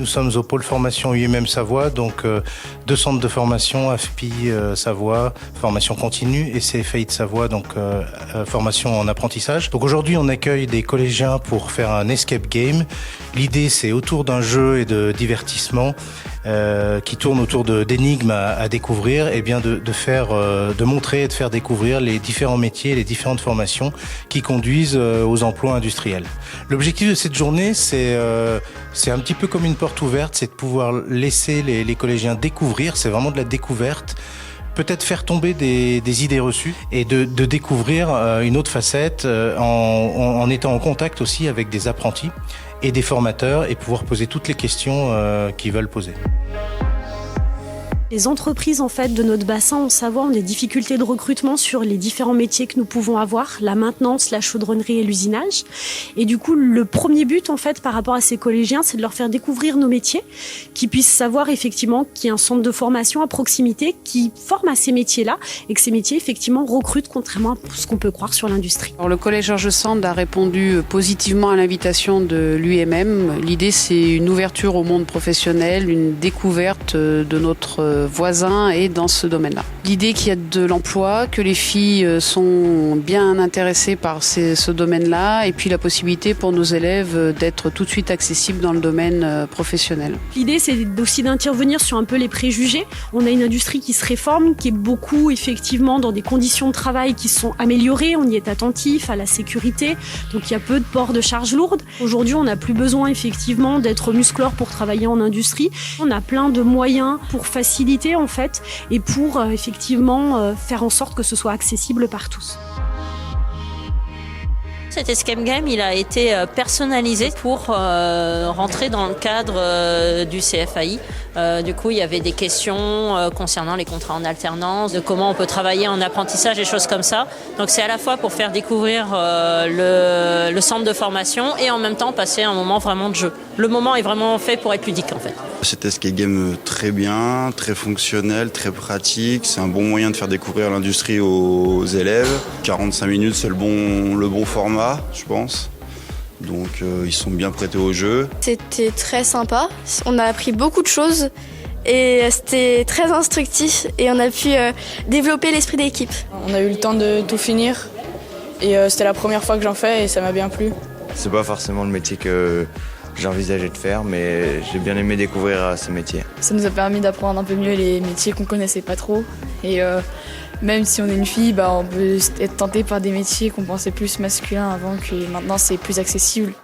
nous sommes au pôle formation UMM Savoie, donc 2 centres de formation, AFPI Savoie, formation continue, et CFAI de Savoie, donc formation en apprentissage. Donc aujourd'hui, on accueille des collégiens pour faire un escape game. L'idée, c'est autour d'un jeu et de divertissement qui tourne autour d'énigmes à découvrir, et bien de montrer et de faire découvrir les différents métiers, les différentes formations qui conduisent aux emplois industriels. L'objectif de cette journée, c'est un petit peu comme une porte ouverte, c'est de pouvoir laisser les collégiens découvrir, c'est vraiment de la découverte, peut-être faire tomber des idées reçues et de découvrir une autre facette en étant en contact aussi avec des apprentis et des formateurs et pouvoir poser toutes les questions qu'ils veulent poser. Les entreprises en fait de notre bassin en Savoie ont des difficultés de recrutement sur les différents métiers que nous pouvons avoir, la maintenance, la chaudronnerie et l'usinage. Et du coup, le premier but en fait par rapport à ces collégiens, c'est de leur faire découvrir nos métiers, qu'ils puissent savoir effectivement qu'il y a un centre de formation à proximité qui forme à ces métiers-là et que ces métiers effectivement recrutent contrairement à ce qu'on peut croire sur l'industrie. Alors, le collège Georges Sand a répondu positivement à l'invitation de l'UMM. L'idée, c'est une ouverture au monde professionnel, une découverte de notre voisins et dans ce domaine-là. L'idée qu'il y a de l'emploi, que les filles sont bien intéressées par ce domaine-là et puis la possibilité pour nos élèves d'être tout de suite accessibles dans le domaine professionnel. L'idée, c'est aussi d'intervenir sur un peu les préjugés. On a une industrie qui se réforme, qui est beaucoup effectivement dans des conditions de travail qui sont améliorées. On y est attentif à la sécurité, donc il y a peu de port de charges lourdes. Aujourd'hui, on n'a plus besoin effectivement d'être muscleur pour travailler en industrie. On a plein de moyens pour faciliter en fait et pour effectivement faire en sorte que ce soit accessible par tous. Cet escape game, il a été personnalisé pour rentrer dans le cadre du CFAI. Du coup, il y avait des questions concernant les contrats en alternance, de comment on peut travailler en apprentissage, des choses comme ça. Donc c'est à la fois pour faire découvrir le centre de formation et en même temps passer un moment vraiment de jeu. Le moment est vraiment fait pour être ludique en fait. Cet escape game très bien, très fonctionnel, très pratique. C'est un bon moyen de faire découvrir l'industrie aux élèves. 45 minutes, c'est le bon format, je pense. Donc ils sont bien prêtés au jeu. C'était très sympa, on a appris beaucoup de choses et c'était très instructif et on a pu développer l'esprit d'équipe. On a eu le temps de tout finir et c'était la première fois que j'en fais et ça m'a bien plu. C'est pas forcément le métier que j'envisageais de faire, mais j'ai bien aimé découvrir ce métier. Ça nous a permis d'apprendre un peu mieux les métiers qu'on connaissait pas trop et même si on est une fille, on peut être tenté par des métiers qu'on pensait plus masculins avant, que maintenant c'est plus accessible.